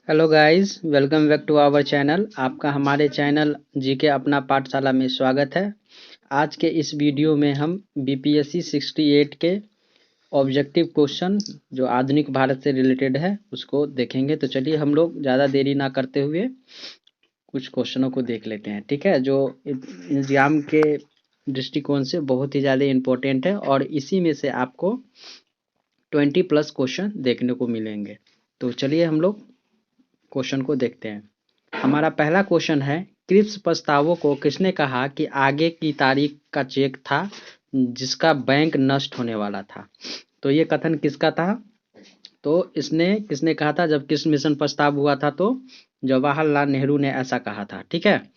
Hello guys, welcome back to our channel. आपका हमारे channel GK अपना पाठशाला में स्वागत है। आज के इस वीडियो में हम बीपीएससी 68 के ऑब्जेक्टिव क्वेश्चन जो आधुनिक भारत से रिलेटेड है उसको देखेंगे। तो चलिए हम लोग ज़्यादा देरी ना करते हुए कुछ क्वेश्चनों को देख लेते हैं, ठीक है, जो एग्जाम के दृष्टिकोण से बहुत ही ज़्यादा इम्पोर्टेंट है और इसी में से आपको 20+ क्वेश्चन देखने को मिलेंगे। तो चलिए हम लोग क्वेश्चन को देखते हैं। हमारा पहला क्वेश्चन है, क्रिप्स प्रस्तावों को किसने कहा कि आगे की तारीख का चेक था जिसका बैंक नष्ट होने वाला था। तो ये कथन किसका था? तो इसने किसने कहा था? जब किस मिशन प्रस्ताव हुआ था तो जवाहरलाल नेहरू ने ऐसा कहा था, ठीक है।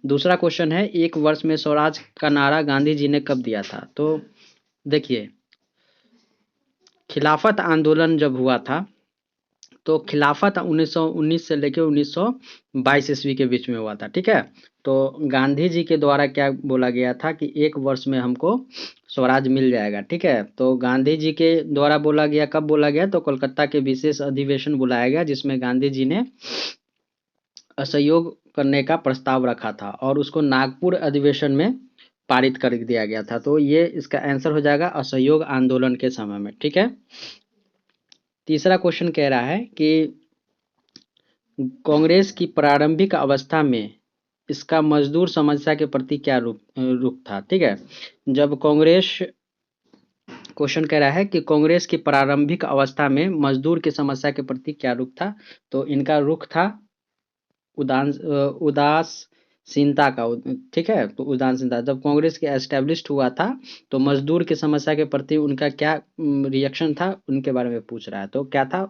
दूसरा क्वेश्चन है, एक वर्ष में स्वराज का नारा गांधी जी ने कब दिया था? तो देखिए, खिलाफत आंदोलन जब हुआ था तो खिलाफत 1919 से लेकर 1922 ईस्वी के बीच में हुआ था, ठीक है। तो गांधी जी के द्वारा क्या बोला गया था कि एक वर्ष में हमको स्वराज मिल जाएगा, ठीक है। तो गांधी जी के द्वारा बोला गया, कब बोला गया? तो कोलकाता के विशेष अधिवेशन बुलाया गया जिसमें गांधी जी ने असहयोग करने का प्रस्ताव रखा था और उसको नागपुर अधिवेशन में पारित कर दिया गया था। तो ये इसका आंसर हो जाएगा असहयोग आंदोलन के समय में, ठीक है। तीसरा क्वेश्चन कह रहा है कि कांग्रेस की प्रारंभिक अवस्था में इसका मजदूर समस्या के प्रति क्या रुख था, ठीक है। जब कांग्रेस, क्वेश्चन कह रहा है कि कांग्रेस की प्रारंभिक अवस्था में मजदूर की समस्या के प्रति क्या रुख था। तो इनका रुख था उदासीनता का, ठीक है। तो उदासीनता, जब कांग्रेस के एस्टेब्लिश्ड हुआ था तो मजदूर की समस्या के प्रति उनका क्या रिएक्शन था, उनके बारे में पूछ रहा है। तो क्या था?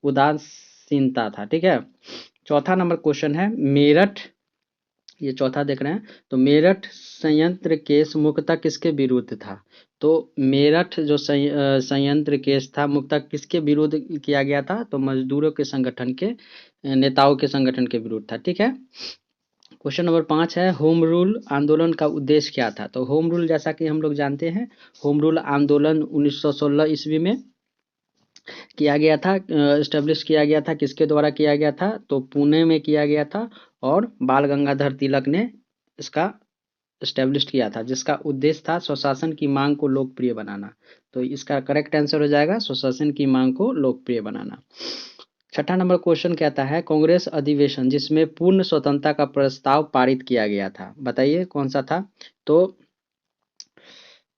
उदासीनता था, ठीक है। चौथा नंबर क्वेश्चन है, मेरठ, ये चौथा देख रहे हैं, तो मेरठ संयंत्र केस मुख्यतः किसके विरुद्ध था? तो मेरठ जो संयंत्र केस था मुख्यतः किसके विरुद्ध किया गया था? तो मजदूरों के संगठन के नेताओं के संगठन के विरुद्ध था, ठीक है। क्वेश्चन नंबर 5 है, होम रूल आंदोलन का उद्देश्य क्या था? तो होम रूल, जैसा कि हम लोग जानते हैं, होम रूल आंदोलन 1916 ईस्वी में किया गया था, एस्टेब्लिश किया गया था। किसके द्वारा किया गया था? तो पुणे में किया गया था और बाल गंगाधर तिलक ने इसका एस्टेब्लिश किया था, जिसका उद्देश्य था स्वशासन की मांग को लोकप्रिय बनाना। तो इसका करेक्ट आंसर हो जाएगा स्वशासन की मांग को लोकप्रिय बनाना। छठा नंबर क्वेश्चन कहता है, कांग्रेस अधिवेशन जिसमें पूर्ण स्वतंत्रता का प्रस्ताव पारित किया गया था, बताइए कौन सा था? तो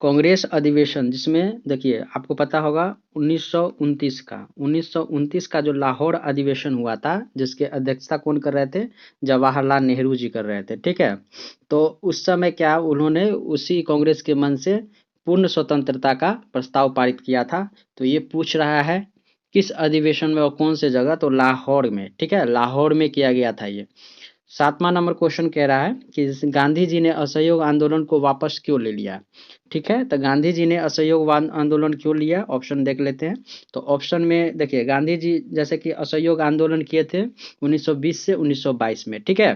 कांग्रेस अधिवेशन जिसमें, देखिए आपको पता होगा 1929 का जो लाहौर अधिवेशन हुआ था, जिसके अध्यक्षता कौन कर रहे थे? जवाहरलाल नेहरू जी कर रहे थे, ठीक है। तो उस समय क्या उन्होंने उसी कांग्रेस के मन से पूर्ण स्वतंत्रता का प्रस्ताव पारित किया था। तो ये पूछ रहा है किस अधिवेशन में और कौन से जगह? तो लाहौर में, ठीक है, लाहौर में किया गया था ये। सातवां नंबर क्वेश्चन कह रहा है कि गांधी जी ने असहयोग आंदोलन को वापस क्यों ले लिया, ठीक है। तो गांधी जी ने असहयोग आंदोलन क्यों लिया, ऑप्शन देख लेते हैं। तो ऑप्शन में देखिए, गांधी जी जैसे कि असहयोग आंदोलन किए थे 1920 से 1922 में, ठीक है।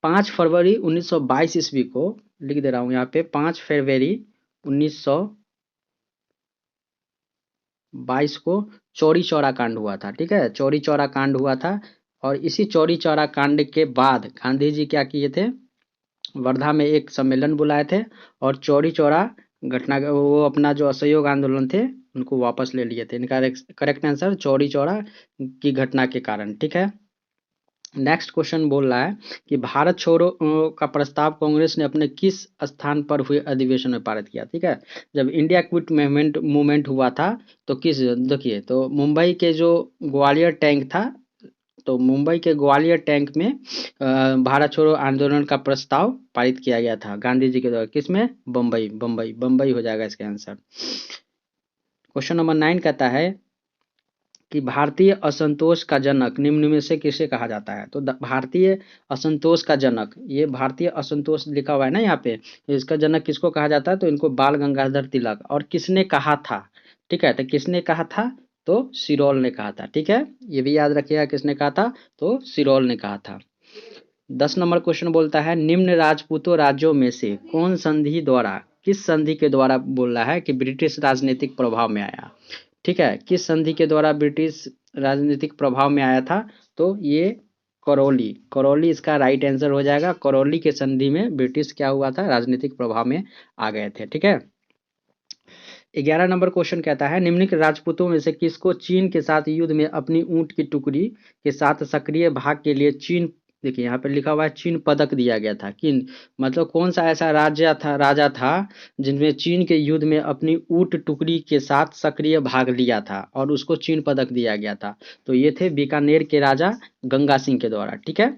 5 फरवरी 1922 ईस्वी को, लिख दे रहा हूं यहाँ पे, 5 फरवरी 1922 को चौरी चौरा कांड हुआ था, ठीक है। चौरी चौरा कांड हुआ था और इसी चौरी चौरा कांड के बाद गांधी जी क्या किए थे? वर्धा में एक सम्मेलन बुलाए थे और चौरी चौरा घटना, वो अपना जो असहयोग आंदोलन थे उनको वापस ले लिए थे। इनका करेक्ट आंसर चौरी चौरा की घटना के कारण, ठीक है। नेक्स्ट क्वेश्चन बोल रहा है कि भारत छोड़ो का प्रस्ताव कांग्रेस ने अपने किस स्थान पर हुए अधिवेशन में पारित किया, ठीक है। जब इंडिया क्विट मूवमेंट हुआ था तो किस, देखिए, तो मुंबई के जो ग्वालियर टैंक था, तो मुंबई के ग्वालियर टैंक में भारत छोड़ो आंदोलन का प्रस्ताव पारित किया गया था गांधी जी के द्वारा। किसमें? बम्बई, बम्बई, बम्बई हो जाएगा इसका आंसर। क्वेश्चन नंबर 9 कहता है कि भारतीय असंतोष का जनक निम्न में से किसे कहा जाता है? तो भारतीय असंतोष का जनक, ये भारतीय असंतोष लिखा हुआ है ना यहाँ पे, इसका जनक किसको कहा जाता है? तो इनको बाल गंगाधर तिलक। और किसने कहा था, ठीक है, तो किसने कहा था? तो सिरोल ने कहा था, ठीक है। ये भी याद रखिएगा किसने कहा था, तो सिरोल ने कहा था। 10 नंबर क्वेश्चन बोलता है, निम्न राजपूतों राज्यों में से कौन संधि द्वारा, किस संधि के द्वारा बोल रहा है कि ब्रिटिश राजनीतिक प्रभाव में आया, ठीक है। किस संधि के द्वारा ब्रिटिश राजनीतिक प्रभाव में आया था, तो ये करौली, करौली इसका राइट आंसर हो जाएगा। करौली के संधि में ब्रिटिश क्या हुआ था, राजनीतिक प्रभाव में आ गए थे। ठीक है, 11 नंबर क्वेश्चन कहता है निम्नलिखित राजपूतों में से किसको चीन के साथ युद्ध में अपनी ऊंट की टुकड़ी के साथ सक्रिय भाग के लिए चीन, देखिए यहाँ पे लिखा हुआ है चीन पदक दिया गया था। किन, मतलब कौन सा ऐसा राजा था जिनमें चीन के युद्ध में अपनी ऊंट टुकड़ी के साथ सक्रिय भाग लिया था और उसको चीन पदक दिया गया था। तो ये थे बीकानेर के राजा गंगा सिंह के द्वारा। ठीक है,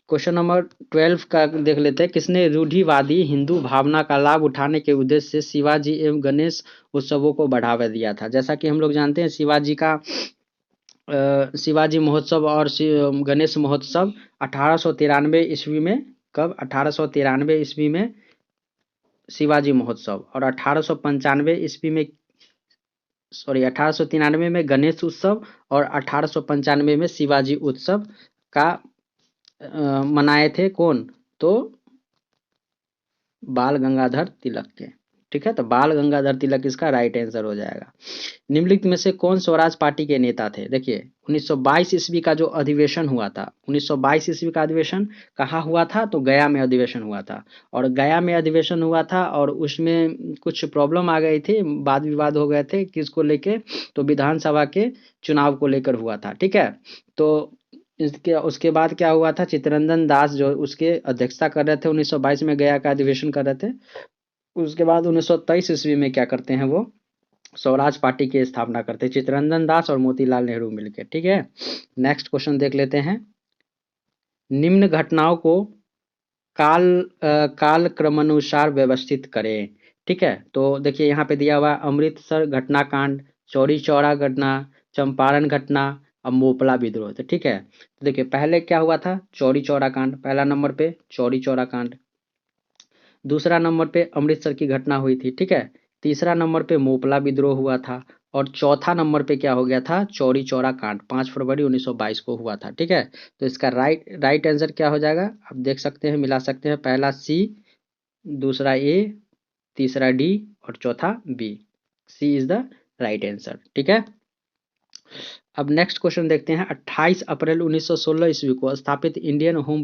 क्वेश्चन नंबर 12 का देख लेते हैं। किसने रूढ़िवादी हिंदू भावना का लाभ उठाने के उद्देश्य से शिवाजी एवं गणेश उत्सवों को बढ़ावा दिया था? जैसा कि हम लोग जानते हैं शिवाजी का शिवाजी महोत्सव और गणेश महोत्सव 1893 ईस्वी में, कब, 1893 ईस्वी में शिवाजी महोत्सव, और 1895 ईस्वी में, सॉरी 1893 में गणेश उत्सव और 1895 में शिवाजी उत्सव का मनाए थे। कौन, तो बाल गंगाधर तिलक के। ठीक है, तो बाल गंगाधर तिलक इसका राइट आंसर हो जाएगा। निम्नलिखित में से कौन स्वराज पार्टी के नेता थे? देखिए 1922 ईस्वी का जो अधिवेशन हुआ था, 1922 ईस्वी का अधिवेशन कहाँ हुआ था, तो गया में अधिवेशन हुआ था। और गया में अधिवेशन हुआ था और उसमें कुछ प्रॉब्लम आ गई थी, वाद विवाद हो गए थे किसको लेके, तो विधानसभा के चुनाव को लेकर हुआ था। ठीक है, तो इसके उसके बाद क्या हुआ था, चित्तरंजन दास जो उसके अध्यक्षता कर रहे थे 1922 में गया का अधिवेशन कर रहे थे। उसके बाद 1923 ईस्वी में क्या करते हैं, वो स्वराज पार्टी की स्थापना करते हैं, चित्तरंजन दास और मोतीलाल नेहरू मिलकर। ठीक है, नेक्स्ट क्वेश्चन देख लेते हैं। निम्न घटनाओं को काल क्रमानुसार व्यवस्थित करें। ठीक है, तो देखिए यहाँ पे दिया हुआ अमृतसर घटनाकांड, चौरी चौरा घटना, चंपारण घटना, अब मोपला विद्रोह। तो ठीक है, तो देखिए पहले क्या हुआ था, चौरी चौरा कांड, पहला नंबर पे चौरी चौरा कांड। दूसरा नंबर पे अमृतसर की घटना हुई थी। ठीक है, तीसरा नंबर पे मोपला विद्रोह हुआ था और चौथा नंबर पे क्या हो गया था, चौरी चौरा कांड 5 फरवरी 1922 को हुआ था। ठीक है, तो इसका राइट आंसर क्या हो जाएगा, आप देख सकते हैं, मिला सकते हैं, पहला सी, दूसरा ए, तीसरा डी और चौथा B. C is the right answer. ठीक है, अब नेक्स्ट क्वेश्चन देखते हैं। 28 अप्रैल 1916 ईस्वी को स्थापित इंडियन होम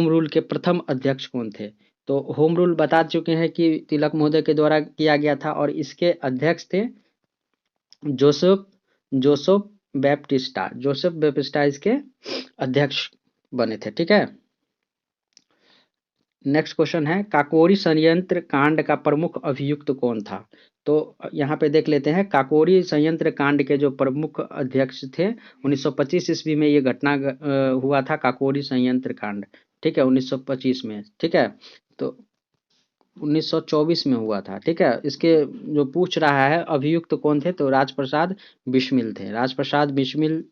रूल के प्रथम अध्यक्ष कौन थे? तो होम रूल बता चुके हैं कि तिलक महोदय के द्वारा किया गया था और इसके अध्यक्ष थे जोसेफ जोसेफ जोसेफ बैप्टिस्टा इसके अध्यक्ष बने थे। ठीक है, नेक्स्ट क्वेश्चन है काकोरी संयंत्र कांड का प्रमुख अभियुक्त कौन था? तो यहाँ पे देख लेते हैं, काकोरी संयंत्र कांड के जो प्रमुख अध्यक्ष थे 1925 ईस्वी में ये घटना हुआ था, काकोरी संयंत्र कांड। ठीक है, 1925 में। ठीक है, तो 1924 में हुआ था। ठीक है, इसके जो पूछ रहा है अभियुक्त कौन थे, तो राजप्रसाद बिस्मिल थे, राजप्रसाद बिस्मिल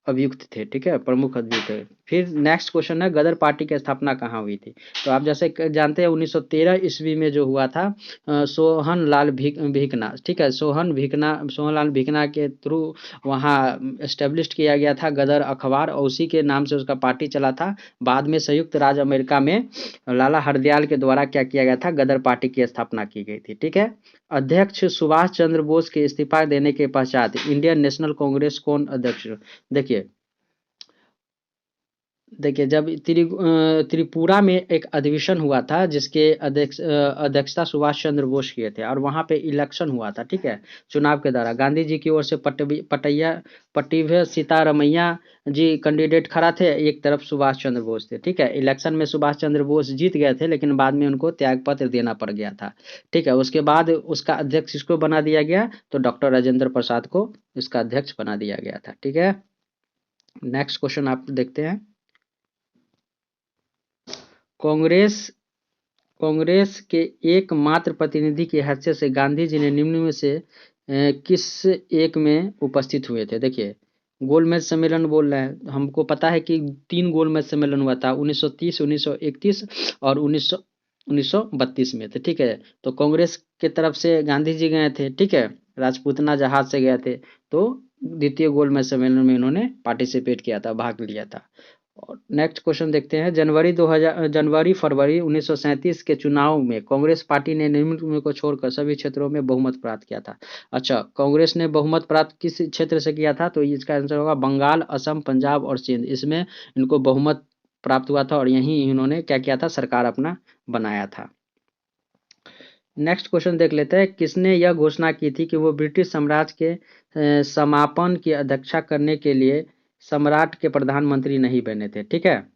अभियुक्त थे। ठीक है, प्रमुख अभियुक्त थे। फिर नेक्स्ट क्वेश्चन है गदर पार्टी की स्थापना कहाँ हुई थी? तो आप जैसे जानते हैं 1913 ईस्वी में जो हुआ था सोहन लाल भिकना। ठीक है, सोहन लाल भिकना के थ्रू वहाँ एस्टेब्लिश किया गया था गदर अखबार और उसी के नाम से उसका पार्टी चला था। बाद में संयुक्त राज्य अमेरिका में लाला हरदयाल के द्वारा क्या किया गया था, गदर पार्टी की स्थापना की गई थी। ठीक है, अध्यक्ष सुभाष चंद्र बोस के इस्तीफा देने के पश्चात इंडियन नेशनल कांग्रेस कौन अध्यक्ष? देखिए देखिए जब त्रिपुरा में एक अधिवेशन हुआ था जिसके अध्यक्षता सुभाष चंद्र बोस किए थे और वहां पे इलेक्शन हुआ था। ठीक है, चुनाव के दौरान गांधी जी की ओर से पट्टभि सीतारमैया जी कैंडिडेट खड़ा थे, एक तरफ सुभाष चंद्र बोस थे। ठीक है, इलेक्शन में सुभाष चंद्र बोस जीत गए थे लेकिन बाद में उनको त्यागपत्र देना पड़ गया था। ठीक है, उसके बाद उसका अध्यक्ष किसको बना दिया गया, तो डॉक्टर राजेंद्र प्रसाद को इसका अध्यक्ष बना दिया गया था। ठीक है, नेक्स्ट क्वेश्चन आप देखते हैं। कांग्रेस कांग्रेस के एकमात्र प्रतिनिधि की हैसियत से गांधी जी ने निम्न में से किस एक में उपस्थित हुए थे? देखिए गोलमेज सम्मेलन बोल रहे हैं, हमको पता है कि 3 गोलमेज सम्मेलन हुआ था 1930, 1931 और 1932 में थे। ठीक है, तो कांग्रेस के तरफ से गांधी जी गए थे। ठीक है, राजपूतना जहाज से गए थे, तो द्वितीय गोलमेज सम्मेलन में इन्होंने पार्टिसिपेट किया था, भाग लिया था। और नेक्स्ट क्वेश्चन देखते हैं, जनवरी फरवरी 1937 के चुनाव में कांग्रेस पार्टी ने निम्न को छोड़कर सभी क्षेत्रों में बहुमत प्राप्त किया था। अच्छा, कांग्रेस ने बहुमत प्राप्त किस क्षेत्र से किया था, तो इसका आंसर होगा बंगाल, असम, पंजाब और सिंध। इसमें इनको बहुमत प्राप्त हुआ था और यहीं इन्होंने क्या किया था, सरकार अपना बनाया था। नेक्स्ट क्वेश्चन देख लेते हैं, किसने यह घोषणा की थी कि वो ब्रिटिश साम्राज्य के समापन की अध्यक्षता करने के लिए सम्राट के प्रधानमंत्री नहीं बने थे। ठीक है,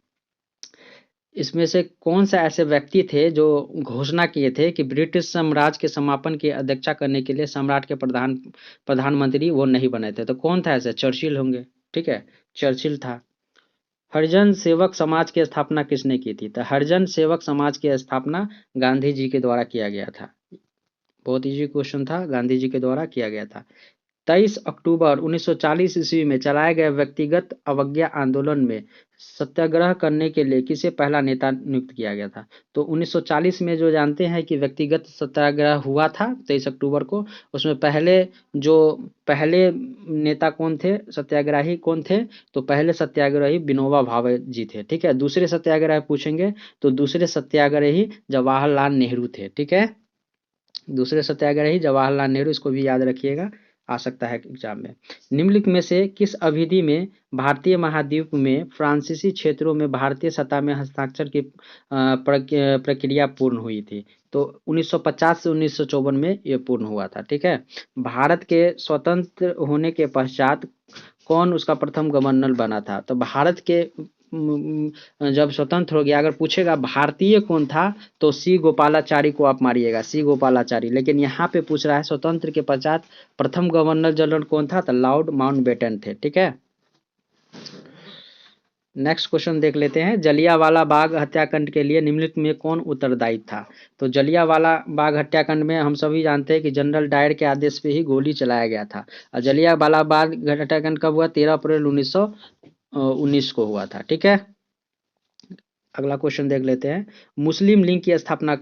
इसमें से कौन सा ऐसे व्यक्ति थे जो घोषणा किए थे कि ब्रिटिश साम्राज्य के समापन की अध्यक्षता करने के लिए सम्राट के प्रधानमंत्री वो नहीं बने थे, तो कौन था ऐसे? चर्चिल होंगे। ठीक है, चर्चिल था। हरिजन सेवक समाज की स्थापना किसने की थी, तो हरिजन सेवक समाज की स्थापना गांधी जी के द्वारा किया गया था। बहुत इजी क्वेश्चन था, गांधी जी के द्वारा किया गया था। 23 अक्टूबर 1940 ईस्वी में चलाए गए व्यक्तिगत अवज्ञा आंदोलन में सत्याग्रह करने के लिए किसे पहला नेता नियुक्त किया गया था, तो 1940 में जो जानते हैं कि व्यक्तिगत सत्याग्रह हुआ था 23 अक्टूबर को, उसमें पहले नेता कौन थे, सत्याग्रही कौन थे, तो पहले सत्याग्रही विनोबा भावे जी थे। ठीक है, दूसरे सत्याग्रह पूछेंगे तो दूसरे सत्याग्रही जवाहरलाल नेहरू थे। ठीक है, दूसरे सत्याग्रही जवाहरलाल नेहरू, इसको भी याद रखिएगा, आ सकता है एग्जाम में। निम्नलिखित में से किस अवधि में भारतीय महाद्वीप में फ्रांसीसी क्षेत्रों में भारतीय सत्ता में हस्ताक्षर की प्रक्रिया पूर्ण हुई थी, तो 1950 से 1954 में ये पूर्ण हुआ था। ठीक है, भारत के स्वतंत्र होने के पश्चात कौन उसका प्रथम गवर्नर बना था, तो भारत के जब स्वतंत्र हो गया, अगर पूछेगा भारतीय कौन था तो सी गोपालाचारी को आप मारिएगा, सी गोपालाचारी। लेकिन यहाँ पे पूछ रहा है स्वतंत्र के पश्चात प्रथम गवर्नर जनरल कौन था, तो लॉर्ड माउंटबेटन थे। ठीक है, नेक्स्ट क्वेश्चन देख लेते हैं, जलियांवाला बाग हत्याकांड के लिए निम्नलिखित में कौन उत्तरदायी था, तो जलियांवाला बाग हत्याकांड में हम सभी जानते हैं कि जनरल डायर के आदेश पे ही गोली चलाया गया था। और जलियांवाला बाग हत्याकांड कब हुआ, 13 अप्रैल 1919 को हुआ था। ठीक है, अगला क्वेश्चन देख लेते हैं, मुस्लिम लीग की स्थापना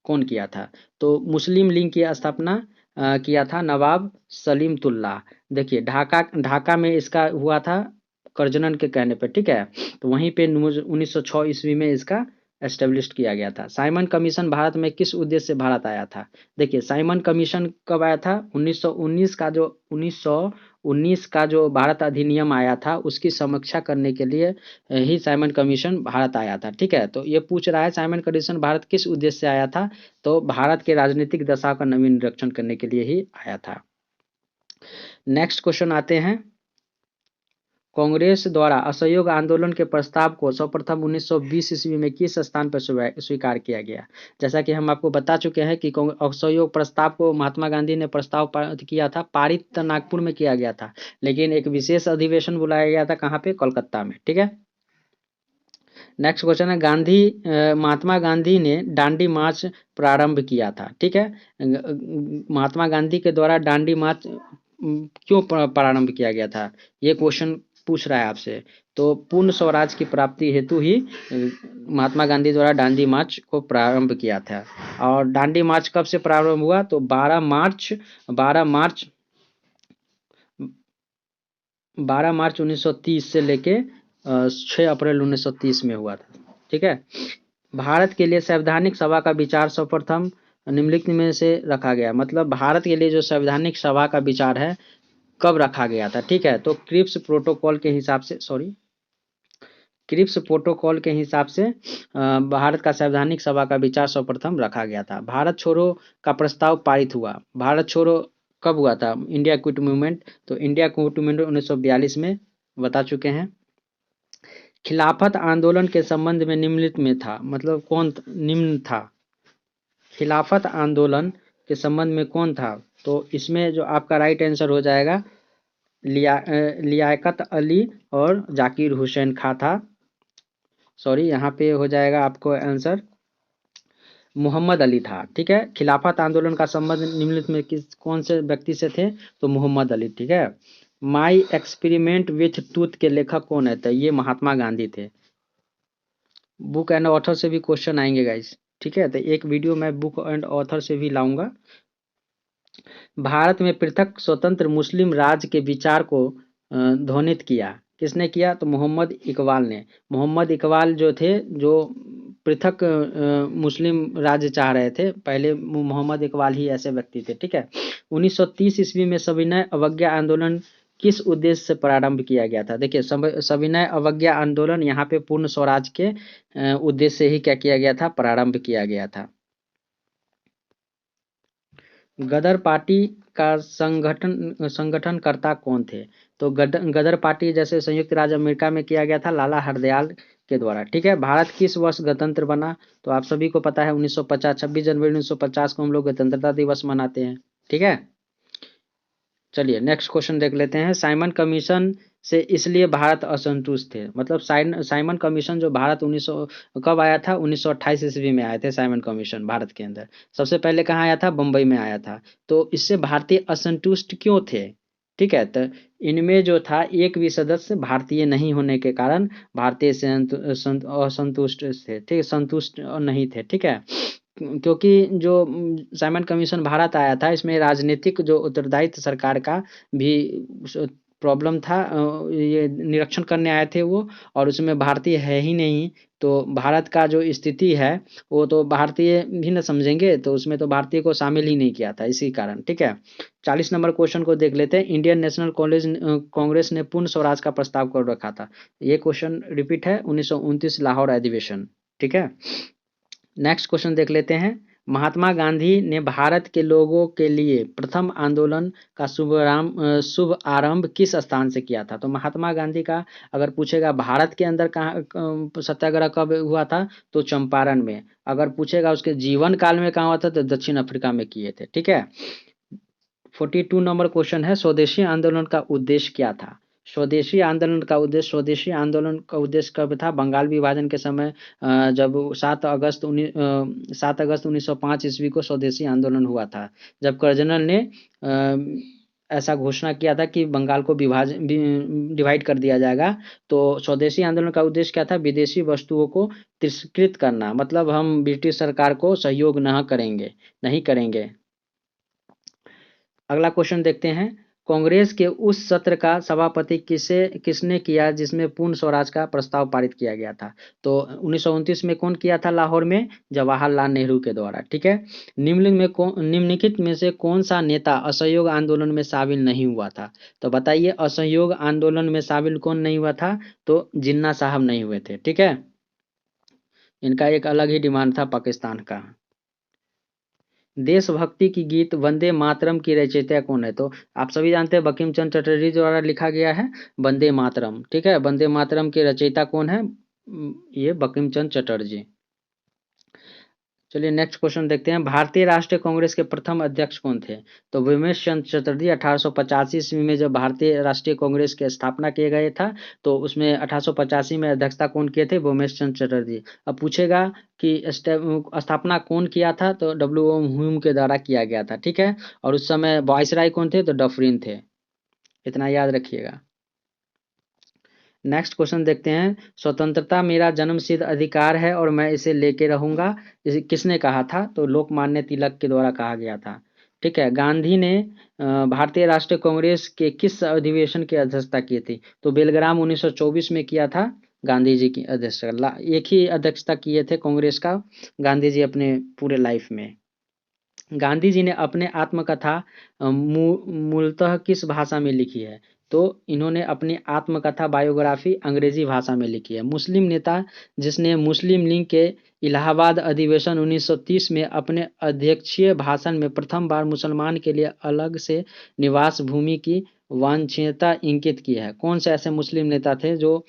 कौन किया था, तो मुस्लिम लीग की स्थापना किया था नवाब सलीमतुल्लाह। देखिए ढाका में इसका हुआ था करजनन के कहने पर। ठीक है, तो वहीं पे 1906 ईस्वी में इसका एस्टेब्लिश किया गया था। साइमन कमीशन भारत में किस उद्देश्य से भारत आया था, देखिए साइमन कमीशन कब आया था, 1919 का जो भारत अधिनियम आया था उसकी समीक्षा करने के लिए ही साइमन कमीशन भारत आया था। ठीक है, तो ये पूछ रहा है साइमन कमीशन भारत किस उद्देश्य से आया था, तो भारत के राजनीतिक दशा का नवीन निरीक्षण करने के लिए ही आया था। नेक्स्ट क्वेश्चन आते हैं, कांग्रेस द्वारा असहयोग आंदोलन के प्रस्ताव को सर्वप्रथम 1920 ईस्वी में किस स्थान पर स्वीकार किया गया, जैसा कि हम आपको बता चुके हैं कि असहयोग प्रस्ताव को महात्मा गांधी ने प्रस्ताव किया था, पारित तो नागपुर में किया गया था, लेकिन एक विशेष अधिवेशन बुलाया गया था कहाँ पे, कोलकाता में। ठीक है, नेक्स्ट क्वेश्चन है, महात्मा गांधी ने दांडी मार्च प्रारंभ किया था। ठीक है, महात्मा गांधी के द्वारा दांडी मार्च क्यों प्रारंभ किया गया था, ये क्वेश्चन पूछ रहा है आपसे, तो पूर्ण स्वराज की प्राप्ति हेतु ही महात्मा गांधी द्वारा दांडी मार्च को प्रारंभ किया था। और दांडी मार्च कब से प्रारंभ हुआ, तो 12 मार्च 1930 से लेके 6 अप्रैल 1930 में हुआ था। ठीक है, भारत के लिए संवैधानिक सभा का विचार सर्वप्रथम निम्नलिखित में से रखा गया, मतलब भारत के लिए जो संवैधानिक सभा का विचार है कब रखा गया था। ठीक है, तो क्रिप्स प्रोटोकॉल के हिसाब से भारत का संवैधानिक सभा का विचार सर्वप्रथम रखा गया था। भारत छोड़ो का प्रस्ताव पारित हुआ, भारत छोड़ो कब हुआ था, इंडिया क्विट मूवमेंट, तो इंडिया क्विट मूवमेंट 1942 में बता चुके हैं। खिलाफत आंदोलन के संबंध में निम्नलिखित में था, मतलब कौन निम्न था, खिलाफत आंदोलन के संबंध में कौन था, तो इसमें जो आपका राइट आंसर हो जाएगा लियाकत अली और जाकिर हुसैन खां था। सॉरी, यहाँ पे हो जाएगा आपको आंसर मोहम्मद अली था। ठीक है, खिलाफत आंदोलन का संबंध निम्नलिखित में कौन से व्यक्ति से थे, तो मोहम्मद अली। ठीक है, माई एक्सपेरिमेंट विथ टूथ के लेखक कौन है, तो ये महात्मा गांधी थे। बुक एंड ऑथर से भी क्वेश्चन आएंगे गाइस। ठीक है, तो एक वीडियो मैं बुक एंड ऑथर से भी लाऊंगा। भारत में पृथक स्वतंत्र मुस्लिम राज्य के विचार को ध्वनित किया, किसने किया? तो मोहम्मद इकबाल ने। मोहम्मद इकबाल जो थे, जो पृथक मुस्लिम राज्य चाह रहे थे, पहले मोहम्मद इकबाल ही ऐसे व्यक्ति थे, ठीक है। 1930 ईस्वी में सविनय अवज्ञा आंदोलन किस उद्देश्य से प्रारंभ किया गया था? देखिए, सविनय अवज्ञा आंदोलन यहाँ पे पूर्ण स्वराज के उद्देश्य से ही क्या किया गया था? प्रारंभ किया गया था। गदर पार्टी का संगठनकर्ता कौन थे? तो गदर पार्टी जैसे संयुक्त राज्य अमेरिका में किया गया था लाला हरदयाल के द्वारा, ठीक है। भारत किस वर्ष गणतंत्र बना? तो आप सभी को पता है 1950, 26 जनवरी 1950 को हम लोग गणतंत्रता दिवस मनाते हैं, ठीक है। चलिए नेक्स्ट क्वेश्चन देख लेते हैं। साइमन कमीशन से इसलिए भारत असंतुष्ट थे, मतलब साइमन कमीशन जो भारत 1900 कब आया था? 1928 ईस्वी में आए थे साइमन कमीशन भारत के अंदर। सबसे पहले कहाँ आया था? बम्बई में आया था। तो इससे भारतीय असंतुष्ट क्यों थे? ठीक है, तो इनमें जो था एक भी सदस्य भारतीय नहीं होने के कारण भारतीय से असंतुष्ट थे, ठीक है, संतुष्ट नहीं थे, ठीक है। क्योंकि जो साइमन कमीशन भारत आया था, इसमें राजनीतिक जो उत्तरदायित्व सरकार का भी प्रॉब्लम था, ये निरीक्षण करने आए थे वो, और उसमें भारतीय है ही नहीं। तो भारत का जो स्थिति है वो तो भारतीय भी न समझेंगे, तो उसमें तो भारतीय को शामिल ही नहीं किया था, इसी कारण, ठीक है। 40 नंबर क्वेश्चन को देख लेते हैं। इंडियन नेशनल कांग्रेस ने पूर्ण स्वराज का प्रस्ताव कर रखा था। ये क्वेश्चन रिपीट है, 1929 लाहौर अधिवेशन, ठीक है। नेक्स्ट क्वेश्चन देख लेते हैं। महात्मा गांधी ने भारत के लोगों के लिए प्रथम आंदोलन का शुभ आरंभ किस स्थान से किया था? तो महात्मा गांधी का अगर पूछेगा भारत के अंदर कहाँ सत्याग्रह कब हुआ था? तो चंपारण में। अगर पूछेगा उसके जीवन काल में कहाँ हुआ था? तो दक्षिण अफ्रीका में किए थे, ठीक है। 42 नंबर क्वेश्चन है। स्वदेशी आंदोलन का उद्देश्य क्या था? स्वदेशी आंदोलन का उद्देश्य कब था? बंगाल विभाजन के समय, जब 7 अगस्त 1905 ईस्वी को स्वदेशी आंदोलन हुआ था, जब कर्जनल ने ऐसा घोषणा किया था कि बंगाल को डिवाइड कर दिया जाएगा। तो स्वदेशी आंदोलन का उद्देश्य क्या था? विदेशी वस्तुओं को तिरस्कृत करना, मतलब हम ब्रिटिश सरकार को सहयोग नहीं करेंगे। अगला क्वेश्चन देखते हैं। कांग्रेस के उस सत्र का सभापति किसने किया जिसमें पूर्ण स्वराज का प्रस्ताव पारित किया गया था? तो 1929 में कौन किया था? लाहौर में जवाहरलाल नेहरू के द्वारा, ठीक है। निम्नलिखित में से कौन सा नेता असहयोग आंदोलन में शामिल नहीं हुआ था? तो बताइए, असहयोग आंदोलन में शामिल कौन नहीं हुआ था? तो जिन्ना साहब नहीं हुए थे, ठीक है। इनका एक अलग ही डिमांड था पाकिस्तान का। देशभक्ति की गीत वंदे मातरम की रचयिता कौन है? तो आप सभी जानते हैं बंकिम चंद्र चटर्जी द्वारा लिखा गया है वंदे मातरम, ठीक है। वंदे मातरम के रचयिता कौन है? ये बंकिम चंद्र चटर्जी। चलिए नेक्स्ट क्वेश्चन देखते हैं। भारतीय राष्ट्रीय कांग्रेस के प्रथम अध्यक्ष कौन थे? तो भीमेश चंद्र चटर्जी 1885 ईस्वी में जब भारतीय राष्ट्रीय कांग्रेस की स्थापना किए गए था, तो उसमें 1885 में अध्यक्षता कौन किए थे? भीमेश चंद्र चटर्जी। अब पूछेगा कि स्थापना कौन किया था? तो डब्ल्यू ह्यूम के द्वारा किया गया था, ठीक है। और उस समय वायसराय कौन थे? तो डफरिन थे। इतना याद रखिएगा। नेक्स्ट क्वेश्चन देखते हैं। स्वतंत्रता मेरा जन्मसिद्ध अधिकार है और मैं इसे लेके रहूंगा, इसे किसने कहा था? तो लोकमान्य तिलक के द्वारा कहा गया था, ठीक है। गांधी ने भारतीय राष्ट्रीय कांग्रेस के किस अधिवेशन की अध्यक्षता की थी? तो बेलग्राम 1924 में किया था गांधी जी की अध्यक्षता। एक ही अध्यक्षता किए थे कांग्रेस का गांधी जी अपने पूरे लाइफ में। गांधी जी ने अपने आत्मकथा मूलतः किस भाषा में लिखी है? तो इन्होंने अपनी आत्मकथा बायोग्राफी अंग्रेजी भाषा में लिखी है। मुस्लिम नेता जिसने मुस्लिम लीग के इलाहाबाद अधिवेशन 1930 में अपने अध्यक्षीय भाषण में प्रथम बार मुसलमान के लिए अलग से निवास भूमि की वांछनीयता इंगित की है? कौन से ऐसे मुस्लिम नेता थे जो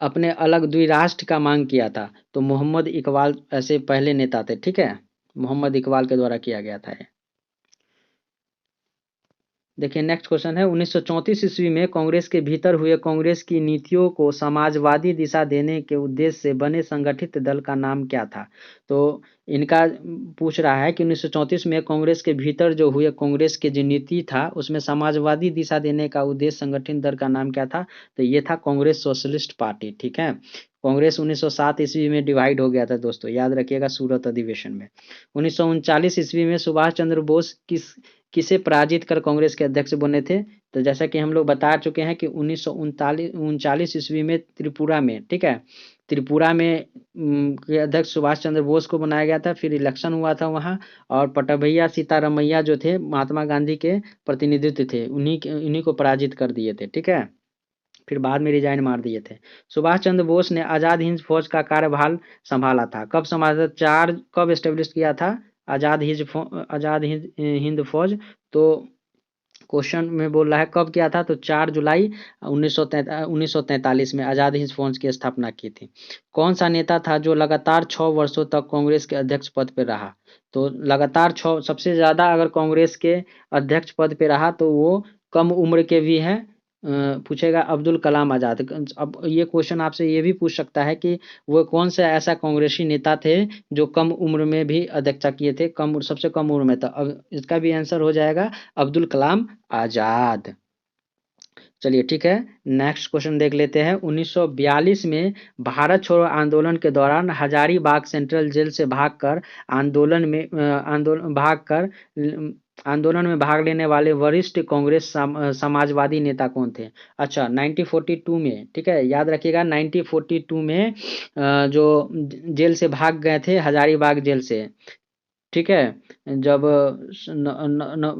अपने अलग द्विराष्ट्र का मांग किया था? तो मोहम्मद इकबाल ऐसे पहले नेता थे, ठीक है। मोहम्मद इकबाल के द्वारा किया गया था ये। देखिए नेक्स्ट क्वेश्चन है। 1934 ईस्वी में कांग्रेस के भीतर हुए कांग्रेस की नीतियों को समाजवादी दिशा देने के उद्देश्य से बने संगठित दल का नाम क्या था? तो इनका पूछ रहा है कि 1934 में कांग्रेस के भीतर जो हुए कांग्रेस के जो नीति था उसमें समाजवादी दिशा देने का उद्देश्य संगठित दल का नाम क्या था? तो ये था कांग्रेस सोशलिस्ट पार्टी, ठीक है। कांग्रेस 1907 ईस्वी में डिवाइड हो गया था दोस्तों, याद रखिएगा सूरत अधिवेशन में। 1939 ईस्वी में सुभाष चंद्र बोस किसे पराजित कर कांग्रेस के अध्यक्ष बने थे? तो जैसा कि हम लोग बता चुके हैं कि 1939 ईस्वी में त्रिपुरा में, ठीक है, त्रिपुरा में के अध्यक्ष सुभाष चंद्र बोस को बनाया गया था। फिर इलेक्शन हुआ था वहाँ, और पटभैया सीतारामैया जो थे महात्मा गांधी के प्रतिनिधित्व थे, उन्हीं को पराजित कर दिए थे, ठीक है। फिर बाद में रिजाइन मार दिए थे। सुभाष चंद्र बोस ने आज़ाद हिंद फौज का कार्यभार संभाला था। कब संभाला था? कब एस्टेब्लिश किया था आज़ाद हिंद फौज? तो क्वेश्चन में बोल रहा है कब किया था, तो 4 जुलाई 1943 में आज़ाद हिंद फौज की स्थापना की थी। कौन सा नेता था जो लगातार 6 वर्षों तक कांग्रेस के अध्यक्ष पद पर रहा? तो लगातार 6, सबसे ज़्यादा अगर कांग्रेस के अध्यक्ष पद पे रहा तो वो कम उम्र के भी हैं, पूछेगा अब्दुल कलाम आज़ाद। अब ये क्वेश्चन आपसे ये भी पूछ सकता है कि वो कौन सा ऐसा कांग्रेसी नेता थे जो कम उम्र में भी अध्यक्षता किए थे, सबसे कम उम्र में था। अब इसका भी आंसर हो जाएगा अब्दुल कलाम आज़ाद। चलिए ठीक है, नेक्स्ट क्वेश्चन देख लेते हैं। 1942 में भारत छोड़ो आंदोलन के दौरान हजारीबाग सेंट्रल जेल से भागकर आंदोलन में भाग लेने वाले वरिष्ठ कांग्रेस समाजवादी नेता कौन थे? अच्छा, 1942 में, ठीक है, याद रखिएगा 1942 में जो जेल से भाग गए थे, हजारीबाग जेल से, ठीक है, जब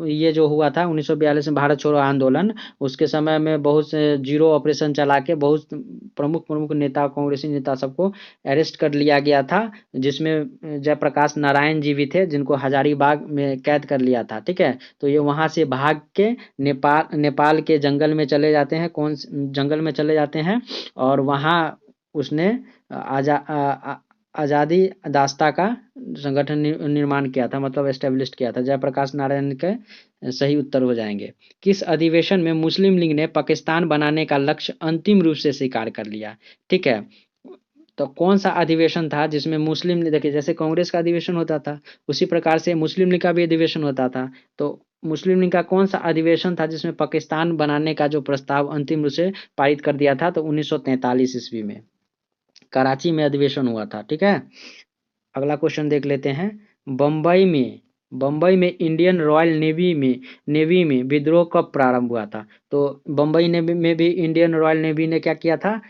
ये जो हुआ था 1942 में भारत छोड़ो आंदोलन, उसके समय में बहुत से जीरो ऑपरेशन चला के बहुत प्रमुख नेता, कांग्रेसी नेता सबको अरेस्ट कर लिया गया था, जिसमें जयप्रकाश नारायण जी भी थे, जिनको हजारीबाग में कैद कर लिया था, ठीक है। तो ये वहां से भाग के नेपाल के जंगल में चले जाते हैं, जंगल में चले जाते हैं, और वहां उसने आज़ादी दास्ता का संगठन निर्माण किया था, मतलब एस्टेब्लिश किया था। जयप्रकाश नारायण के सही उत्तर हो जाएंगे। किस अधिवेशन में मुस्लिम लीग ने पाकिस्तान बनाने का लक्ष्य अंतिम रूप से स्वीकार कर लिया? ठीक है, तो कौन सा अधिवेशन था जिसमें मुस्लिम लीग, देखिए जैसे कांग्रेस का अधिवेशन होता था उसी प्रकार से मुस्लिम लीग का भी अधिवेशन होता था। तो मुस्लिम लीग का कौन सा अधिवेशन था जिसमें पाकिस्तान बनाने का जो प्रस्ताव अंतिम रूप से पारित कर दिया था? तो 1943 ईस्वी में कराची में अधिवेशन हुआ था, ठीक है। अगला क्वेश्चन देख लेते हैं। बम्बई में इंडियन रॉयल नेवी में विद्रोह कब प्रारंभ हुआ था? तो बम्बई में भी इंडियन रॉयल नेवी ने क्या किया था?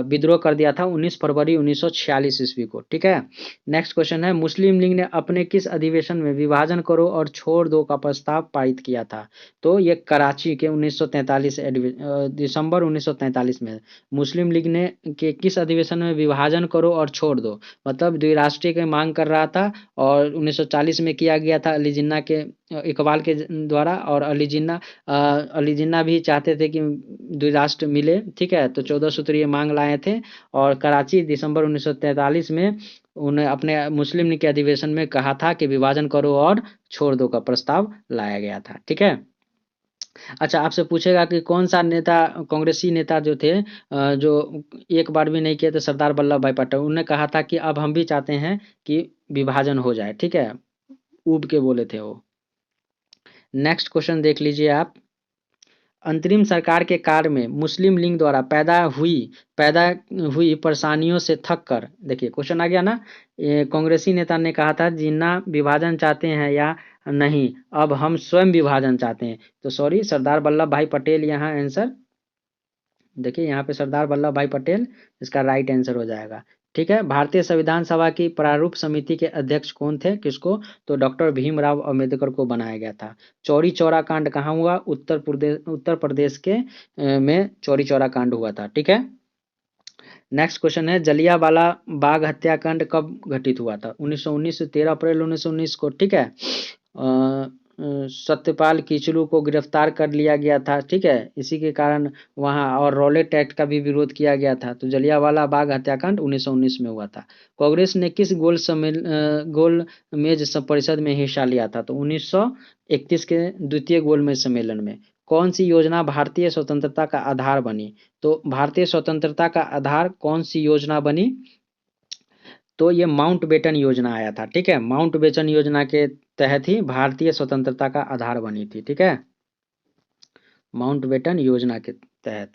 विद्रोह कर दिया था 19 फरवरी 1946 ईस्वी को, ठीक है। नेक्स्ट क्वेश्चन है, मुस्लिम लीग ने अपने किस अधिवेशन में विभाजन करो और छोड़ दो का प्रस्ताव पारित किया था? तो ये कराची के 1943 दिसंबर 1943 में मुस्लिम लीग ने के किस अधिवेशन में विभाजन करो और छोड़ दो, मतलब द्विराष्ट्रीय की मांग कर रहा था, और 1940 में किया गया था अली जिन्ना के इकबाल के द्वारा, और अली जिन्ना भी चाहते थे कि द्विराष्ट्र मिले, ठीक है। तो 14 सूत्रीय मांग लाए थे, और कराची दिसंबर 1943 में उन्हें अपने मुस्लिम लीग के अधिवेशन में कहा था कि विभाजन करो और छोड़ दो का प्रस्ताव लाया गया था, ठीक है। अच्छा, आपसे पूछेगा कि कौन सा नेता, कांग्रेसी नेता जो थे, जो एक बार भी नहीं किए थे, सरदार वल्लभ भाई पटेल, उन्होंने कहा था कि अब हम भी चाहते हैं कि विभाजन हो जाए, ठीक है, ऊब के बोले थे वो। नेक्स्ट क्वेश्चन देख लीजिए आप। अंतरिम सरकार के कार्य में मुस्लिम लीग द्वारा पैदा हुई परेशानियों से थक कर, देखिए क्वेश्चन आ गया ना, कांग्रेसी नेता ने कहा था जिन्ना विभाजन चाहते हैं या नहीं, अब हम स्वयं विभाजन चाहते हैं। तो सॉरी, सरदार वल्लभ भाई पटेल यहाँ आंसर, देखिए यहाँ पे सरदार वल्लभ भाई पटेल इसका राइट आंसर हो जाएगा, ठीक है। भारतीय संविधान सभा की प्रारूप समिति के अध्यक्ष कौन थे, किसको? तो डॉक्टर भीमराव अंबेडकर को बनाया गया था। चौरी चौरा कांड कहाँ हुआ? उत्तर प्रदेश के में चौरी चौरा कांड हुआ था, ठीक है। नेक्स्ट क्वेश्चन है, जलियांवाला बाग हत्याकांड कब घटित हुआ था? 1919 से 13 अप्रैल 1919 को, ठीक है। सत्यपाल किचलू को गिरफ्तार कर लिया गया था, ठीक है, इसी के कारण वहां, और रॉलेट एक्ट का भी विरोध किया गया था। तो जलियांवाला बाग हत्याकांड 1919 में हुआ था। कांग्रेस ने किस गोल मेज परिषद में हिस्सा लिया था? तो 1931 के द्वितीय गोलमेज सम्मेलन में। कौन सी योजना भारतीय स्वतंत्रता का आधार बनी? तो भारतीय स्वतंत्रता का आधार कौन सी योजना बनी? तो ये माउंटबेटन योजना आया था, ठीक है। माउंटबेटन योजना के तहत ही भारतीय स्वतंत्रता का आधार बनी थी, ठीक है, माउंटबेटन योजना के तहत।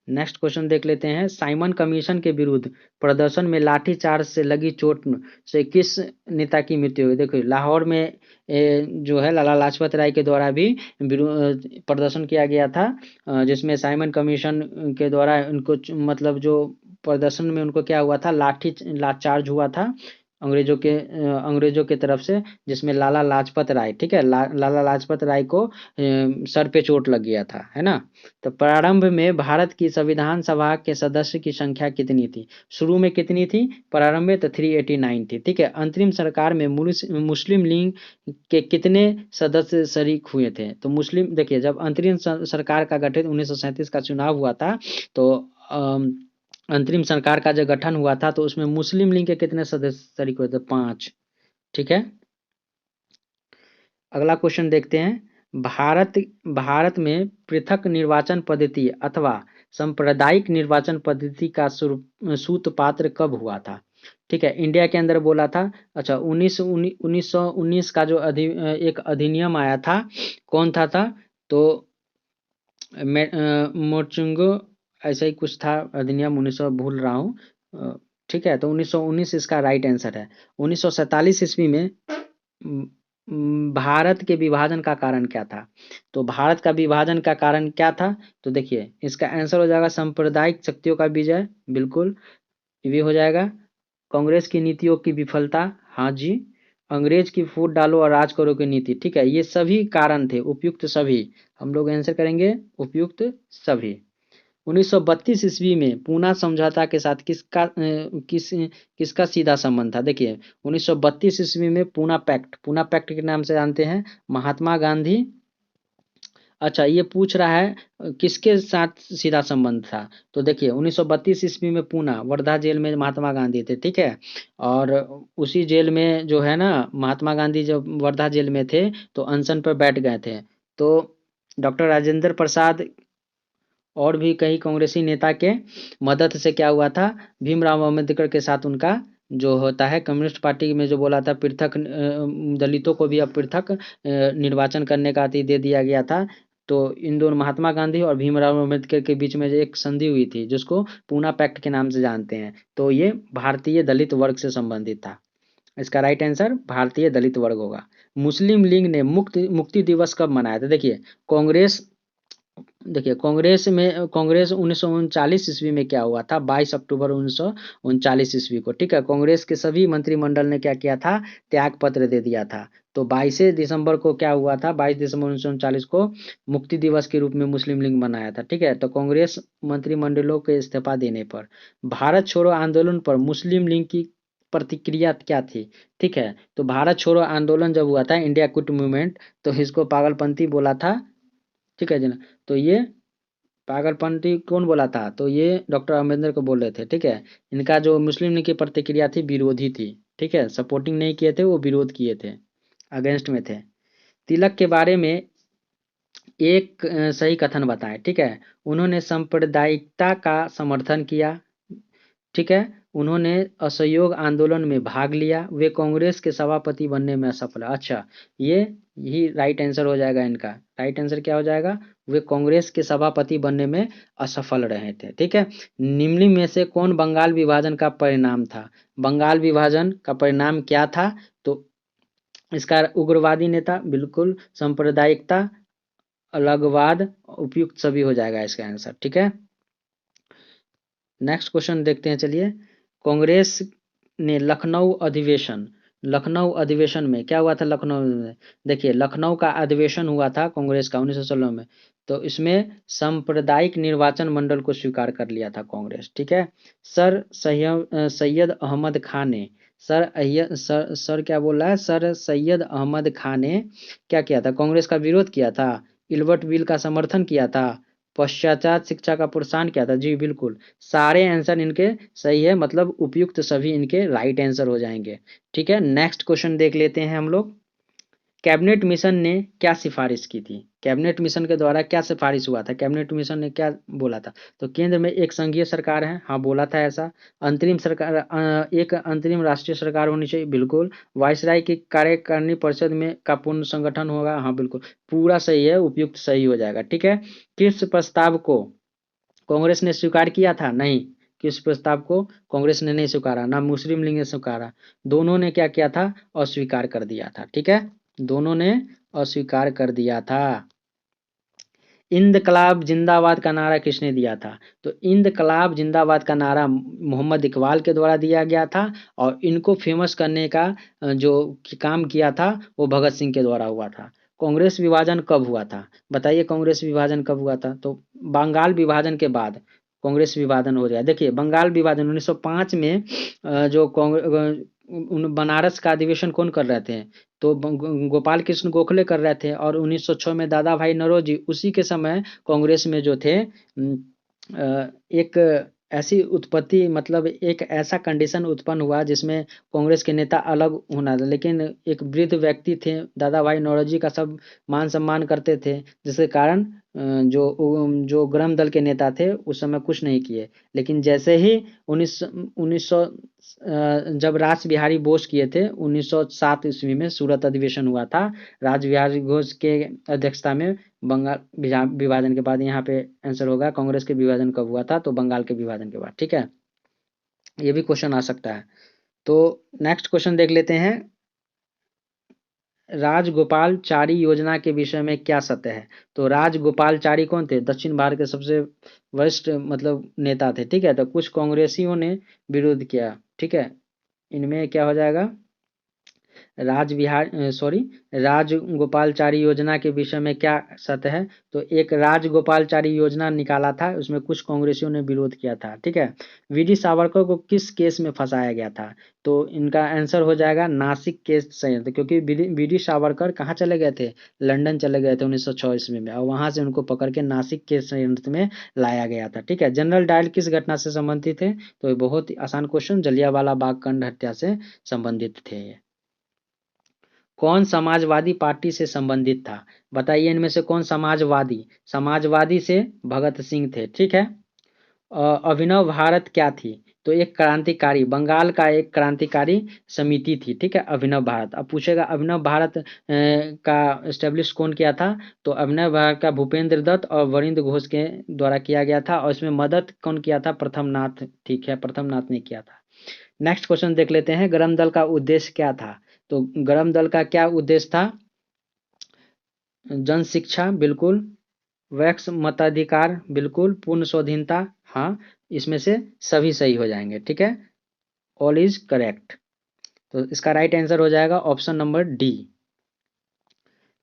नेक्स्ट क्वेश्चन देख लेते हैं। साइमन कमीशन के विरुद्ध प्रदर्शन में लाठीचार्ज से लगी चोट से किस नेता की मृत्यु हुई? देखो लाहौर में जो है लाला लाजपत राय के द्वारा भी प्रदर्शन किया गया था, जिसमें साइमन कमीशन के द्वारा उनको मतलब जो प्रदर्शन में उनको क्या हुआ था, लाठीचार्ज हुआ था अंग्रेजों के तरफ से, जिसमें लाला लाजपत राय, ठीक है, लाला लाजपत राय को सर पे चोट लग गया था, है ना। तो प्रारंभ में भारत की संविधान सभा के सदस्य की संख्या कितनी थी? शुरू में कितनी थी प्रारंभ में? तो 389 थी, ठीक है। अंतरिम सरकार में मुस्लिम लीग के कितने सदस्य शरीक हुए थे? तो मुस्लिम, देखिए जब अंतरिम सरकार का गठन 1937 का चुनाव हुआ था, तो अंतरिम सरकार का जो गठन हुआ था तो उसमें मुस्लिम लीग के कितने सदस्य शरीक हुए थे? 5, ठीक है। अगला क्वेश्चन देखते हैं। भारत में पृथक निर्वाचन पद्धति अथवा सांप्रदायिक निर्वाचन पद्धति का सूत्रपात कब हुआ था? ठीक है, इंडिया के अंदर बोला था। अच्छा, 1919 का जो एक अधिनियम आया था, कौन था? तो मोर्चुंगो, ऐसा ही कुछ था अधिनियम, 1900 भूल रहा हूँ, ठीक है। तो 1919 इसका राइट आंसर है। 1947 ईस्वी में भारत के विभाजन का कारण क्या था? तो भारत का विभाजन का कारण क्या था? तो देखिए इसका आंसर हो जाएगा सांप्रदायिक शक्तियों का विजय, बिल्कुल ये हो जाएगा। कांग्रेस की नीतियों की विफलता, हाँ जी। अंग्रेज की फूट डालो और राज करो की नीति, ठीक है। ये सभी कारण थे, उपयुक्त सभी। हम लोग आंसर करेंगे उपयुक्त सभी। 1932 ईस्वी में पूना समझौता के साथ किसका सीधा संबंध था? देखिए 1932 ईस्वी में पूना पैक्ट के नाम से जानते हैं, महात्मा गांधी। अच्छा, ये पूछ रहा है किसके साथ सीधा संबंध था? तो देखिए 1932 ईस्वी में पूना वर्धा जेल में महात्मा गांधी थे, ठीक है। और उसी जेल में जो है ना, महात्मा गांधी जब वर्धा जेल में थे तो अनशन पर बैठ गए थे। तो डॉक्टर राजेंद्र प्रसाद और भी कई कांग्रेसी नेता के मदद से क्या हुआ था, भीमराव अम्बेडकर के साथ उनका जो होता है कम्युनिस्ट पार्टी में जो बोला था पृथक, दलितों को भी अब पृथक निर्वाचन करने का दे दिया गया था। तो इन दोनों महात्मा गांधी और भीमराव अम्बेडकर के बीच में जो एक संधि हुई थी जिसको पूना पैक्ट के नाम से जानते हैं, तो ये भारतीय दलित वर्ग से संबंधित था। इसका राइट आंसर भारतीय दलित वर्ग होगा। मुस्लिम लीग ने मुक्ति दिवस कब मनाया था? कांग्रेस देखिए कांग्रेस 1939 ईस्वी में क्या हुआ था, 22 अक्टूबर 1939 ईस्वी को, ठीक है। कांग्रेस के सभी मंत्रिमंडल ने क्या किया था, त्याग पत्र दे दिया था। तो 22 दिसंबर को क्या हुआ था, 22 दिसंबर 1939 को मुक्ति दिवस के रूप में मुस्लिम लीग मनाया था, ठीक है। तो कांग्रेस मंत्रिमंडलों के इस्तीफा देने पर भारत छोड़ो आंदोलन पर मुस्लिम लीग की प्रतिक्रिया क्या थी? ठीक है, तो भारत छोड़ो आंदोलन जब हुआ था, इंडिया क्विट मूवमेंट, तो इसको पागलपंथी बोला था, ठीक है जी ना। तो ये पागलपंथी कौन बोला था? तो ये डॉक्टर अम्बेडकर को बोल रहे थे, ठीक है। इनका जो मुस्लिम लीग की प्रतिक्रिया थी विरोधी थी, ठीक है, सपोर्टिंग नहीं किए थे, वो विरोध किए थे, अगेंस्ट में थे। तिलक के बारे में एक सही कथन बताएं, ठीक है। उन्होंने सांप्रदायिकता का समर्थन किया, ठीक है। उन्होंने असहयोग आंदोलन में भाग लिया, वे कांग्रेस के सभापति बनने में असफल। अच्छा, ये यही राइट आंसर हो जाएगा इनका। राइट आंसर क्या हो जाएगा? वे कांग्रेस के सभापति बनने में असफल रहे थे, ठीक है। निम्न में से कौन बंगाल विभाजन का परिणाम था? बंगाल विभाजन का परिणाम क्या था? तो इसका उग्रवादी नेता, बिल्कुल, सांप्रदायिकता, अलगवाद, उपयुक्त सभी हो जाएगा इसका आंसर, ठीक है। नेक्स्ट क्वेश्चन देखते हैं, चलिए। कांग्रेस ने लखनऊ अधिवेशन में क्या हुआ था? लखनऊ में देखिए लखनऊ का अधिवेशन हुआ था कांग्रेस का 1916 में। तो इसमें सांप्रदायिक निर्वाचन मंडल को स्वीकार कर लिया था कांग्रेस, ठीक है। सैयद अहमद खान ने सर क्या बोल रहा है, सर सैयद अहमद खान ने क्या किया था? कांग्रेस का विरोध किया था, इल्बर्ट बिल का समर्थन किया था, पश्चात शिक्षा का प्रोत्साहन किया था। जी बिल्कुल, सारे आंसर इनके सही है, मतलब उपयुक्त सभी इनके राइट आंसर हो जाएंगे, ठीक है। नेक्स्ट क्वेश्चन देख लेते हैं हम लोग। कैबिनेट मिशन ने क्या सिफारिश की थी? कैबिनेट मिशन के द्वारा क्या सिफारिश हुआ था? कैबिनेट मिशन ने क्या बोला था? तो केंद्र में एक संघीय सरकार है, हाँ बोला था ऐसा। अंतरिम सरकार, एक अंतरिम राष्ट्रीय सरकार होनी चाहिए, बिल्कुल। वायसराय की कार्यकारिणी परिषद में का पूर्ण संगठन होगा, हाँ बिल्कुल, पूरा सही है, उपयुक्त सही हो जाएगा, ठीक है। किस प्रस्ताव को कांग्रेस ने स्वीकार किया था? नहीं। किस प्रस्ताव को कांग्रेस ने नहीं स्वीकारा, ना मुस्लिम लीग ने स्वीकारा, दोनों ने क्या किया था? अस्वीकार कर दिया था। ठीक है, दोनों ने अस्वीकार कर दिया था। इंकलाब जिंदाबाद का नारा किसने दिया था? तो इंकलाब जिंदाबाद का नारा मोहम्मद इकबाल के द्वारा दिया गया था, और इनको फेमस करने का जो काम किया था वो भगत सिंह के द्वारा हुआ था। कांग्रेस विभाजन कब हुआ था? बताइए, कांग्रेस विभाजन कब हुआ था? तो बंगाल विभाजन के बाद कांग्रेस विभाजन हो गया। देखिए, बंगाल विभाजन 1905 में जो बनारस का अधिवेशन कौन कर रहे थे? तो गोपाल कृष्ण गोखले कर रहे थे, और 1906 में दादा भाई नौरोजी उसी के समय कांग्रेस में जो थे एक ऐसी उत्पत्ति, मतलब एक ऐसा कंडीशन उत्पन्न हुआ जिसमें कांग्रेस के नेता अलग होना था, लेकिन एक वृद्ध व्यक्ति थे दादा भाई नौरोजी का सब मान सम्मान करते थे, जिसके कारण जो ग्राम दल के नेता थे उस समय कुछ नहीं किए। लेकिन जैसे ही 1900 जब रास बिहारी बोस किए थे 1907 ईस्वी में सूरत अधिवेशन हुआ था, राज बिहारी घोष के अध्यक्षता में। बंगाल विभाजन के बाद, यहाँ पे आंसर होगा कांग्रेस के विभाजन कब हुआ था? तो बंगाल के विभाजन के बाद। ठीक है, ये भी क्वेश्चन आ सकता है। तो नेक्स्ट क्वेश्चन देख लेते हैं, राजगोपालचारी योजना के विषय में क्या सत्य है? तो राजगोपालचारी कौन थे? दक्षिण भारत के सबसे वरिष्ठ मतलब नेता थे। ठीक है, तो कुछ कांग्रेसियों ने विरोध किया। ठीक है, इनमें क्या हो जाएगा? राजगोपालचारी योजना के विषय में क्या सत्य है? तो एक राजगोपालचारी योजना निकाला था, उसमें कुछ कांग्रेसियों ने विरोध किया था। ठीक है, वीडी सावरकर को किस केस में फंसाया गया था? तो इनका आंसर हो जाएगा नासिक केस संयंत्र, क्योंकि वीडी सावरकर कहाँ चले गए थे? लंदन चले गए थे 1906 ईस्वी में, और वहां से उनको पकड़ के नासिक केस संयंत्र में लाया गया था। ठीक है, जनरल डायल किस घटना से संबंधित है? तो ये बहुत ही आसान क्वेश्चन, जलियांवाला बाग कांड हत्या से संबंधित थे। कौन समाजवादी पार्टी से संबंधित था? बताइए, इनमें से कौन समाजवादी? समाजवादी से भगत सिंह थे। ठीक है, अभिनव भारत क्या थी? तो एक क्रांतिकारी, बंगाल का एक क्रांतिकारी समिति थी। ठीक है, अभिनव भारत। अब पूछेगा अभिनव भारत का एस्टेब्लिश कौन किया था? तो अभिनव भारत का भूपेंद्र दत्त और वरिंद्र घोष के द्वारा किया गया था, और इसमें मदद कौन किया था? प्रथम नाथ। ठीक है, प्रथम नाथ ने किया था। नेक्स्ट क्वेश्चन देख लेते हैं, गरम दल का उद्देश्य क्या था? तो गरम दल का क्या उद्देश्य था? जन शिक्षा, बिल्कुल। वैक्स मताधिकार, बिल्कुल। पूर्ण स्वाधीनता, हाँ। इसमें से सभी सही हो जाएंगे। ठीक है, ऑल इज करेक्ट। तो इसका राइट आंसर हो जाएगा option number D.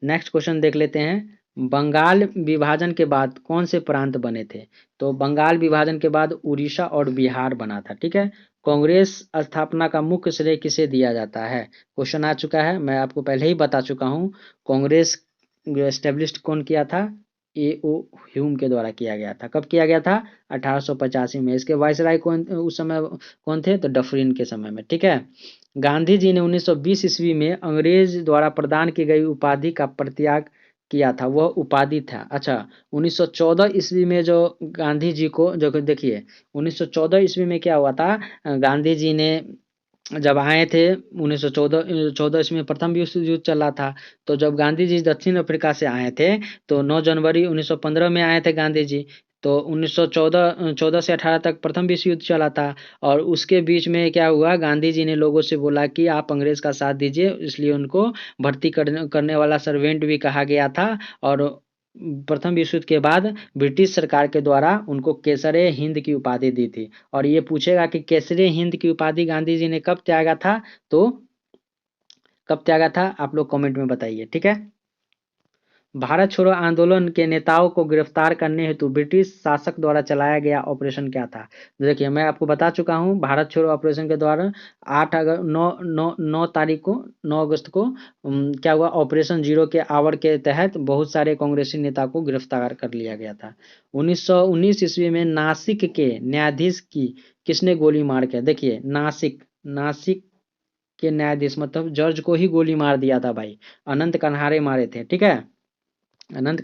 Next question देख लेते हैं, बंगाल विभाजन के बाद कौन से प्रांत बने थे? तो बंगाल विभाजन के बाद उड़ीसा और बिहार बना था। ठीक है, कांग्रेस स्थापना का मुख्य श्रेय किसे दिया जाता है? क्वेश्चन आ चुका है, मैं आपको पहले ही बता चुका हूं। कांग्रेस एस्टेब्लिश कौन किया था? ए ओ ह्यूम के द्वारा किया गया था। कब किया गया था? 1885 में। इसके वायसराय कौन उस समय कौन थे? तो डफरिन के समय में। ठीक है, गांधी जी ने 1920 ईस्वी में अंग्रेज द्वारा प्रदान की गई उपाधि का परित्याग किया था, वह उपाधि था। अच्छा, 1914 ईस्वी में जो गांधी जी को, जो देखिए 1914 ईस्वी में क्या हुआ था, गांधी जी ने जब आए थे 1914 ईस्वी में प्रथम विश्व युद्ध चला था। तो जब गांधी जी दक्षिण अफ्रीका से आए थे, तो 9 जनवरी 1915 में आए थे गांधी जी। तो 1914 से 18 तक प्रथम विश्व युद्ध चला था, और उसके बीच में क्या हुआ, गांधी जी ने लोगों से बोला कि आप अंग्रेज का साथ दीजिए, इसलिए उनको भर्ती करने वाला सर्वेंट भी कहा गया था। और प्रथम विश्व युद्ध के बाद ब्रिटिश सरकार के द्वारा उनको केसरे हिंद की उपाधि दी थी। और ये पूछेगा कि केसरे हिंद की उपाधि गांधी जी ने कब त्यागा था? तो कब त्यागा था, आप लोग कमेंट में बताइए। ठीक है, भारत छोड़ो आंदोलन के नेताओं को गिरफ्तार करने हेतु ब्रिटिश शासक द्वारा चलाया गया ऑपरेशन क्या था? देखिए, मैं आपको बता चुका हूं, भारत छोड़ो ऑपरेशन के द्वारा 9 तारीख को, 9 अगस्त को क्या हुआ, ऑपरेशन जीरो के आवर के तहत बहुत सारे कांग्रेसी नेता को गिरफ्तार कर लिया गया था। 1919 ईस्वी में नासिक के न्यायाधीश की किसने गोली मार के, देखिए नासिक के न्यायाधीश मतलब जज को ही गोली मार दिया था भाई, अनंत कन्हारे मारे थे। ठीक है, अनंत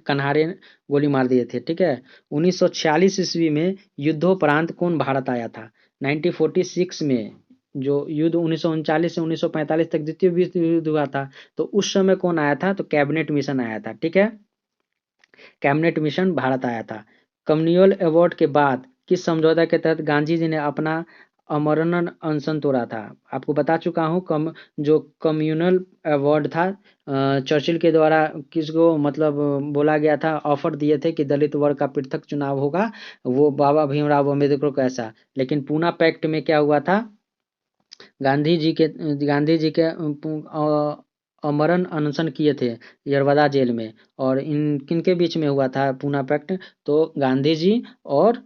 कन्हारे गोली मार दिए थे। ठीक है, 1946 ईस्वी में युद्धोपरांत कौन भारत आया था? 1946 में जो युद्ध 1939 से 1945 तक द्वितीय विश्व युद्ध हुआ था, तो उस समय कौन आया था? तो कैबिनेट मिशन आया था। ठीक है, कैबिनेट मिशन भारत आया था। कम्युनल अवार्ड के बाद किस समझौता के तहत गांधी जी ने अपना आमरण अनशन तोड़ा था? आपको बता चुका हूँ। जो कम्युनल अवार्ड था चर्चिल के द्वारा किसको मतलब बोला गया था, ऑफर दिए थे कि दलित वर्ग का पृथक चुनाव होगा, वो बाबा भीमराव अम्बेडकर को ऐसा। लेकिन पूना पैक्ट में क्या हुआ था, गांधी जी के आमरण अनशन किए थे यरवदा जेल में, और इन किनके बीच में हुआ था पूना पैक्ट? तो गांधी जी और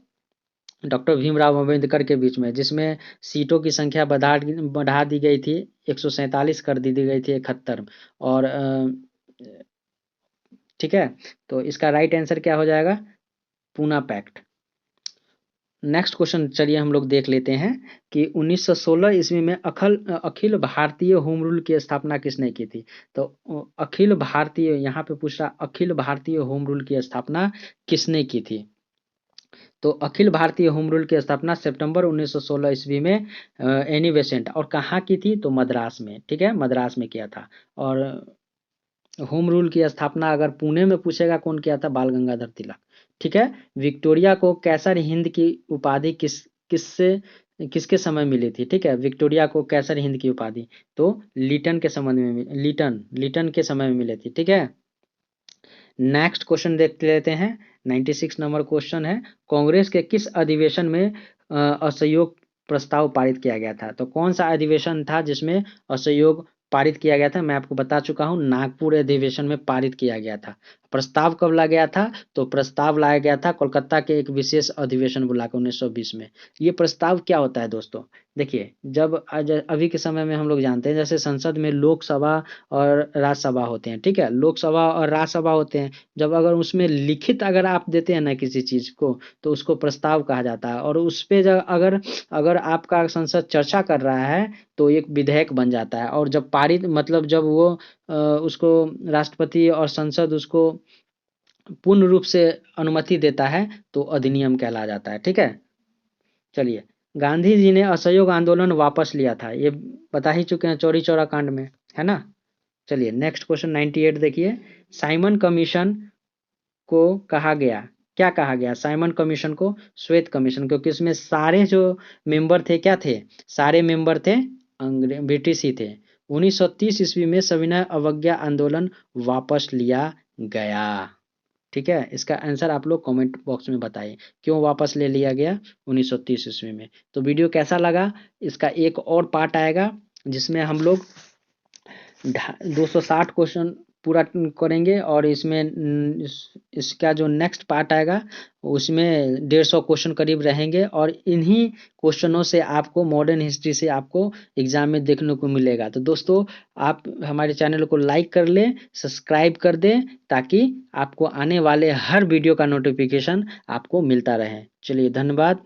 डॉक्टर भीमराव अम्बेडकर के बीच में, जिसमें सीटों की संख्या बढ़ा दी गई थी, 147 कर दी गई थी 71। और ठीक है, तो इसका राइट आंसर क्या हो जाएगा? पूना पैक्ट। नेक्स्ट क्वेश्चन चलिए हम लोग देख लेते हैं कि 1916 ईस्वी में अखिल भारतीय होम रूल की स्थापना किसने की थी? तो अखिल भारतीय, यहाँ पे पूछ रहा अखिल भारतीय होम रूल की स्थापना किसने की थी? तो अखिल भारतीय होम रूल की स्थापना सितंबर 1916 ईस्वी में एनी बेसेंट, और कहाँ की थी? तो मद्रास में। ठीक है, मद्रास में किया था। और होम रूल की स्थापना अगर पुणे में पूछेगा कौन किया था? बाल गंगाधर तिलक। ठीक है, विक्टोरिया को कैसर हिंद की उपाधि किसके समय मिली थी? ठीक है, विक्टोरिया को कैसर हिंद की उपाधि तो लिटन के समय में, लिटन के समय में मिली थी। ठीक है, नेक्स्ट क्वेश्चन देख लेते हैं। 96 नंबर क्वेश्चन है, कांग्रेस के किस अधिवेशन में असहयोग प्रस्ताव पारित किया गया था? तो कौन सा अधिवेशन था जिसमें असहयोग पारित किया गया था? मैं आपको बता चुका हूं, नागपुर अधिवेशन में पारित किया गया था। प्रस्ताव कब लाया गया था? तो प्रस्ताव लाया गया था कोलकाता के एक विशेष अधिवेशन बुलाकर 1920 में। ये प्रस्ताव क्या होता है दोस्तों? देखिए, जब अभी के समय में हम लोग जानते हैं, जैसे संसद में लोकसभा और राज्यसभा होते हैं। ठीक है, लोकसभा और राज्यसभा होते हैं। जब अगर उसमें लिखित अगर आप देते हैं ना किसी चीज को, तो उसको प्रस्ताव कहा जाता है। और उस पे अगर अगर आपका संसद चर्चा कर रहा है तो एक विधेयक बन जाता है। और जब पारित मतलब जब वो उसको राष्ट्रपति और संसद उसको पूर्ण रूप से अनुमति देता है तो अधिनियम कहला जाता है। ठीक है, चलिए, गांधी जी ने असहयोग आंदोलन वापस लिया था, ये बता ही चुके हैं चौरी चौरा कांड में, है ना। चलिए नेक्स्ट क्वेश्चन 98 देखिए, साइमन कमीशन को कहा गया, क्या कहा गया साइमन कमीशन को? श्वेत कमीशन, क्योंकि इसमें सारे जो मेंबर थे क्या थे? सारे मेंबर थे ब्रिटिश ही थे। 1930 ईस्वी में सविनय अवज्ञा आंदोलन वापस लिया गया। ठीक है, इसका आंसर आप लोग कमेंट बॉक्स में बताइए, क्यों वापस ले लिया गया 1930 ईस्वी में। तो वीडियो कैसा लगा? इसका एक और पार्ट आएगा जिसमें हम लोग 260 क्वेश्चन पूरा करेंगे, और इसमें इसका जो नेक्स्ट पार्ट आएगा उसमें 150 क्वेश्चन करीब रहेंगे। और इन्हीं क्वेश्चनों से आपको मॉडर्न हिस्ट्री से आपको एग्जाम में देखने को मिलेगा। तो दोस्तों, आप हमारे चैनल को लाइक कर लें, सब्सक्राइब कर दें, ताकि आपको आने वाले हर वीडियो का नोटिफिकेशन आपको मिलता रहे। चलिए, धन्यवाद।